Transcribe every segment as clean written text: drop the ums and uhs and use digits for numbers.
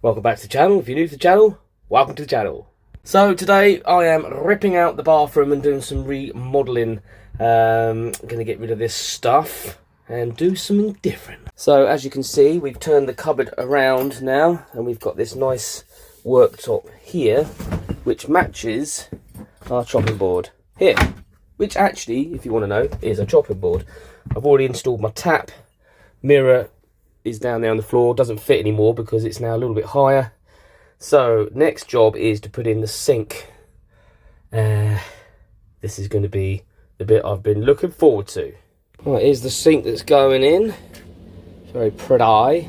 Welcome back to the channel. If you're new to the channel, welcome to the channel. So today I am ripping out the bathroom and doing some remodelling. I'm going to get rid of this stuff and do something different. So as you can see, we've turned the cupboard around now and we've got this nice worktop here which matches our chopping board here, which actually, if you want to know, is a chopping board. I've already installed my tap. Mirror is down there on the floor, doesn't fit anymore because it's now a little bit higher. So next job is to put in the sink. This is going to be the bit I've been looking forward to. Right, here's the sink that's going in. Very pretty.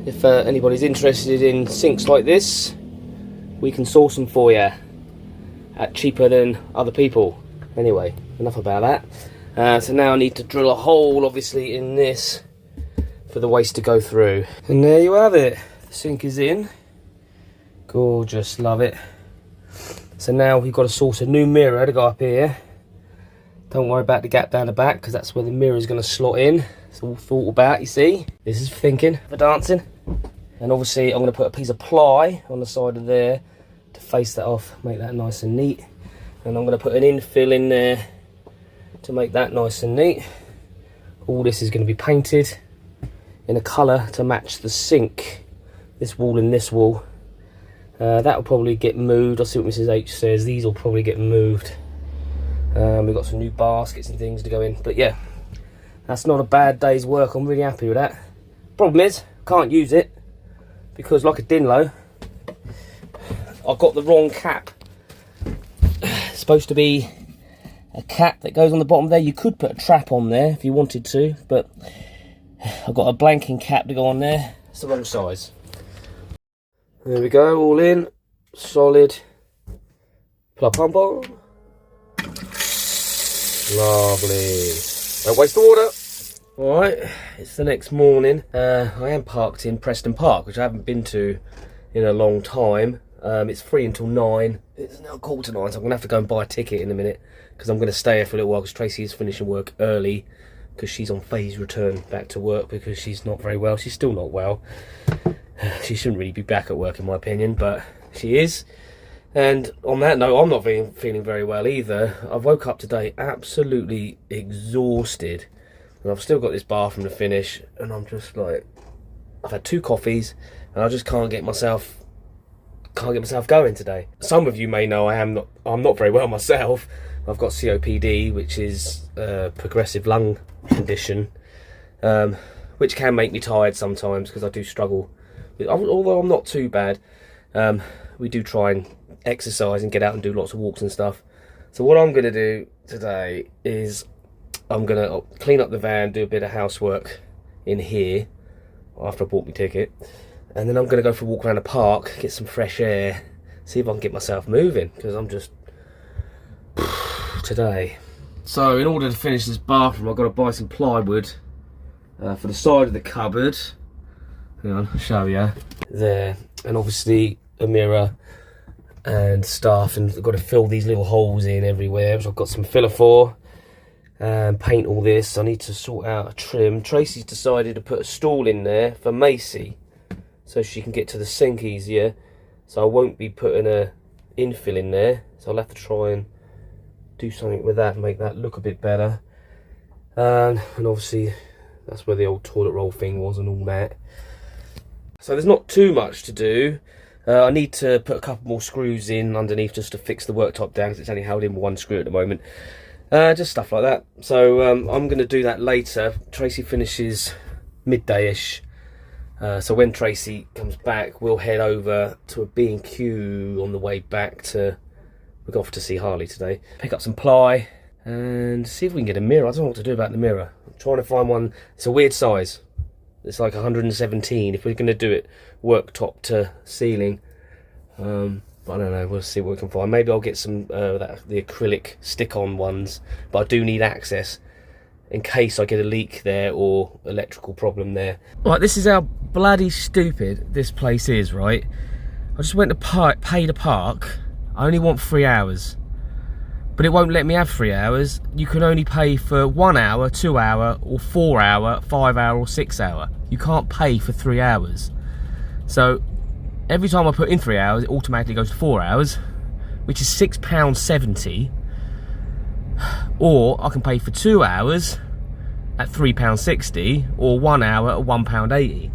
If anybody's interested in sinks like this, we can source them for you at cheaper than other people. Anyway, enough about that. So now I need to drill a hole, obviously, in this for the waste to go through. And there you have it. The sink is in. Gorgeous, love it. So now we've got to source a new mirror to go up here. Don't worry about the gap down the back because that's where the mirror is going to slot in. It's all thought about, you see. This is for thinking, for dancing. And obviously I'm going to put a piece of ply on the side of there to face that off, make that nice and neat. And I'm going to put an infill in there to make that nice and neat. All this is going to be painted in a colour to match the sink. This wall and this wall. That will probably get moved. I'll see what Mrs H says. These will probably get moved. We've got some new baskets and things to go in. But yeah, that's not a bad day's work. I'm really happy with that. Problem is, can't use it because, like a Dinlo, I've got the wrong cap. It's supposed to be a cap that goes on the bottom there. You could put a trap on there if you wanted to, but I've got a blanking cap to go on there. It's the wrong size. There we go, all in, solid. Plug pump on. Lovely. Don't waste the water. Alright, it's the next morning. I am parked in Preston Park, which I haven't been to in a long time. It's free until 9. It's now 8:45, so I'm going to have to go and buy a ticket in a minute because I'm going to stay here for a little while because Tracy is finishing work early because she's on phase return back to work because she's not very well. She's still not well. She shouldn't really be back at work in my opinion, but she is. And on that note, I'm not feeling very well either. I woke up today absolutely exhausted and I've still got this bathroom to finish and I'm just like, I've had 2 coffees and I just can't get myself going today. Some of you may know I'm not very well myself. I've got COPD, which is a progressive lung condition, which can make me tired sometimes because I do struggle. Although I'm not too bad, we do try and exercise and get out and do lots of walks and stuff. So what I'm going to do today is I'm going to clean up the van, do a bit of housework in here after I bought my ticket, and then I'm going to go for a walk around the park, get some fresh air, see if I can get myself moving because I'm just today. So in order to finish this bathroom, I've got to buy some plywood for the side of the cupboard. Hang on, I'll show you. There, and obviously a mirror and stuff, and I've got to fill these little holes in everywhere, which I've got some filler for, and paint all this. I need to sort out a trim. Tracy's decided to put a stool in there for Macy so she can get to the sink easier, so I won't be putting a infill in there, so I'll have to try and do something with that and make that look a bit better. And obviously that's where the old toilet roll thing was and all that. So there's not too much to do. I need to put a couple more screws in underneath just to fix the worktop down because it's only held in with 1 screw at the moment. Just stuff like that. So I'm going to do that later. Tracy finishes midday-ish. So when Tracy comes back, we'll head over to a B&Q on the way back to... We're off to see Harley today. Pick up some ply and see if we can get a mirror. I don't know what to do about the mirror. I'm trying to find one. It's a weird size. It's like 117 if we're going to do it worktop to ceiling. I don't know, we'll see what we can find. Maybe I'll get some the acrylic stick-on ones, but I do need access in case I get a leak there or electrical problem there. Right, this is how bloody stupid this place is, right? I just went to pay to park. I only want 3 hours. but it won't let me have 3 hours. You can only pay for 1 hour, 2 hour, or 4 hour, 5 hour, or 6 hour. You can't pay for 3 hours. So every time I put in 3 hours, it automatically goes to 4 hours, which is £6.70. Or I can pay for 2 hours at £3.60, or 1 hour at £1.80.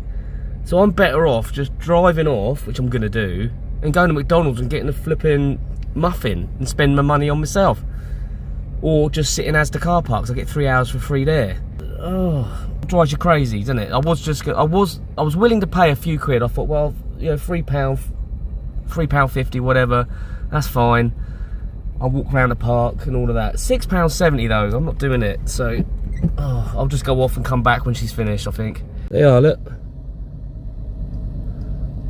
So I'm better off just driving off, which I'm going to do, and going to McDonald's and getting a flipping muffin and spending my money on myself. Or just sitting as the car park, so I get 3 hours for free there. Oh, it drives you crazy, doesn't it? I was willing to pay a few quid. I thought, well, you know, £3.50, whatever, that's fine. I'll walk around the park and all of that. £6.70 though, I'm not doing it. So I'll just go off and come back when she's finished, I think. There you are, look.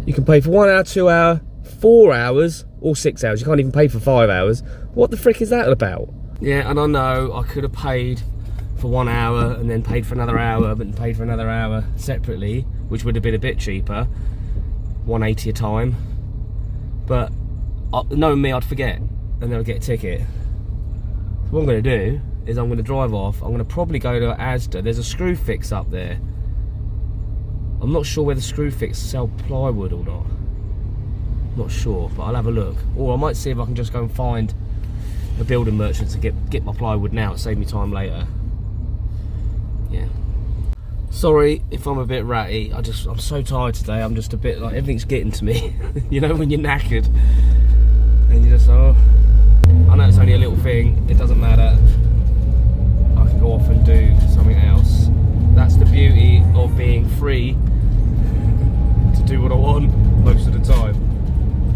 You can pay for 1 hour, 2 hour, 4 hours, or 6 hours. You can't even pay for 5 hours. What the frick is that about? Yeah, and I know I could have paid for 1 hour and then paid for another hour, but paid for another hour separately, which would have been a bit cheaper, £1.80 a time. But knowing me, I'd forget and then I'd get a ticket. So what I'm going to do is I'm going to drive off. I'm going to probably go to Asda. There's a screw fix up there. I'm not sure whether screw fix sell plywood or not. Not sure, but I'll have a look. Or I might see if I can just go and find a building merchant to get my plywood now. It'll save me time later. Yeah. Sorry if I'm a bit ratty. I'm so tired today. I'm just a bit like, everything's getting to me. You know, when you're knackered and you just, oh, I know it's only a little thing. It doesn't matter. I can go off and do something else. That's the beauty of being free to do what I want most of the time.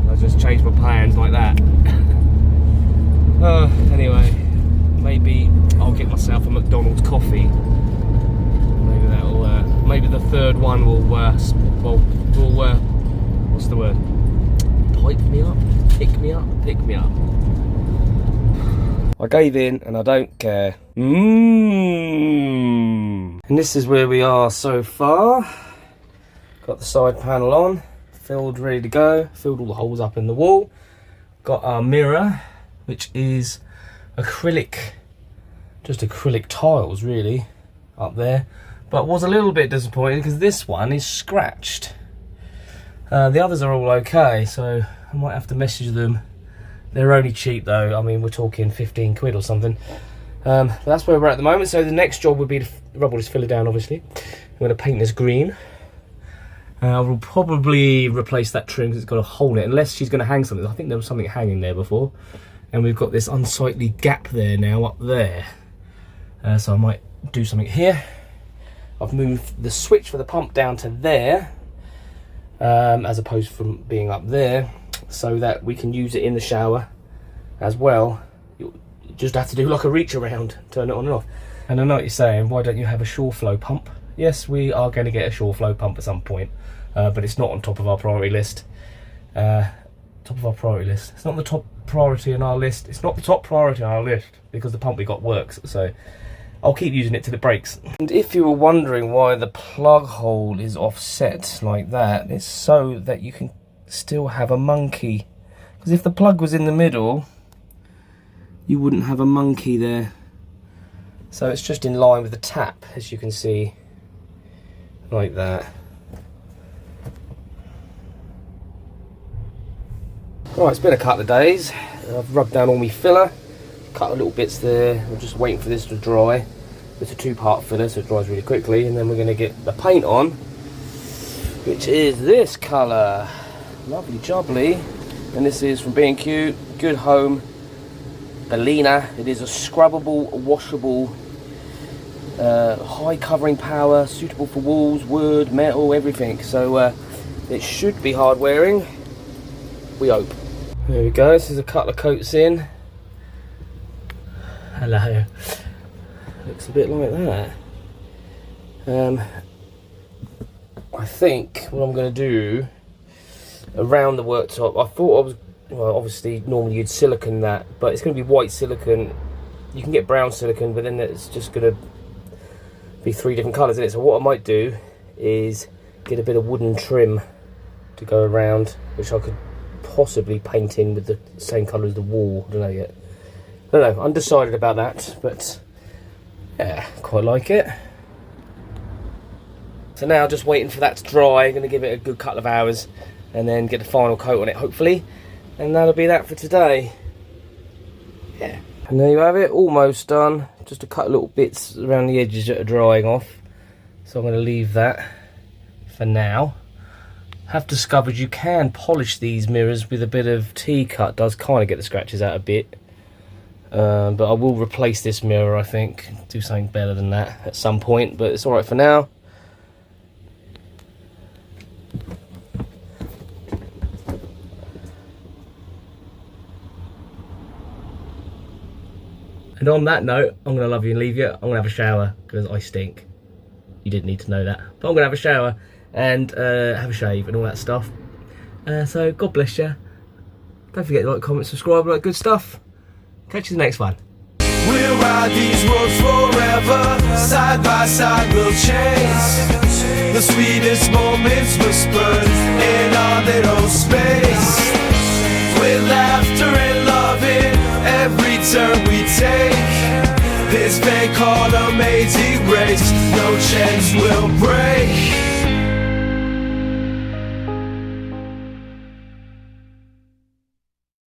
I just change my plans like that. Anyway, maybe I'll get myself a McDonald's coffee. Maybe that'll, maybe the third one will, what's the word? Pipe me up? Pick me up? Pick me up. I gave in and I don't care. And this is where we are so far. Got the side panel on, filled, ready to go. Filled all the holes up in the wall. Got our mirror, which is acrylic, just acrylic tiles really, up there. But was a little bit disappointed because this one is scratched. The others are all okay, so I might have to message them. They're only cheap though. I mean, we're talking 15 quid or something. But that's where we're at the moment. So the next job would be to rub all this filler down, obviously. I'm going to paint this green. We'll probably replace that trim because it's got a hole in it, unless she's going to hang something. I think there was something hanging there before. And we've got this unsightly gap there now, up there. So I might do something here. I've moved the switch for the pump down to there, as opposed from being up there, so that we can use it in the shower as well. You just have to do like a reach around, turn it on and off. And I know what you're saying, why don't you have a shore flow pump? Yes, we are going to get a shore flow pump at some point, but it's not on top of our priority list. Top of our priority list. It's not the top priority on our list. It's not the top priority on our list because the pump we got works, so I'll keep using it till it breaks. And if you were wondering why the plug hole is offset like that, it's so that you can still have a monkey. Because if the plug was in the middle, you wouldn't have a monkey there. So it's just in line with the tap, as you can see, like that. Right, it's been a couple of days. I've rubbed down all my filler, cut a little bits there. I'm just waiting for this to dry. It's a two-part filler, so it dries really quickly, and then we're going to get the paint on, which is this colour. Lovely jubbly. And this is from B&Q, Good Home, Belina. It is a scrubbable, washable, high covering power, suitable for walls, wood, metal, everything. So it should be hard wearing, we hope. There we go, this is a couple of coats in. Hello. Looks a bit like that. I think what I'm going to do around the worktop, I thought I was, well, obviously normally you'd silicone that, but it's going to be white silicone. You can get brown silicone, but then it's just going to be 3 different colours in it. So what I might do is get a bit of wooden trim to go around, which I could possibly paint in with the same colour as the wall. I don't know yet. I don't know, undecided about that, but yeah, quite like it. So now just waiting for that to dry. I'm going to give it a good couple of hours, and then get the final coat on it hopefully, and that'll be that for today. Yeah, and there you have it, almost done. Just a couple little bits around the edges that are drying off, so I'm going to leave that for now. Have discovered you can polish these mirrors with a bit of T-cut, does kind of get the scratches out a bit, but I will replace this mirror, I think, do something better than that at some point, but it's alright for now. And on that note, I'm going to love you and leave you. I'm going to have a shower because I stink. You didn't need to know that. But I'm going to have a shower and have a shave and all that stuff. So God bless you. Don't forget to like, comment, subscribe, all that good stuff. Catch you in the next one. We'll ride these roads forever. Side by side we'll chase the sweetest moments whispered in our little space. With laughter and loving every turn we take. This thing called amazing race, no chance we'll break.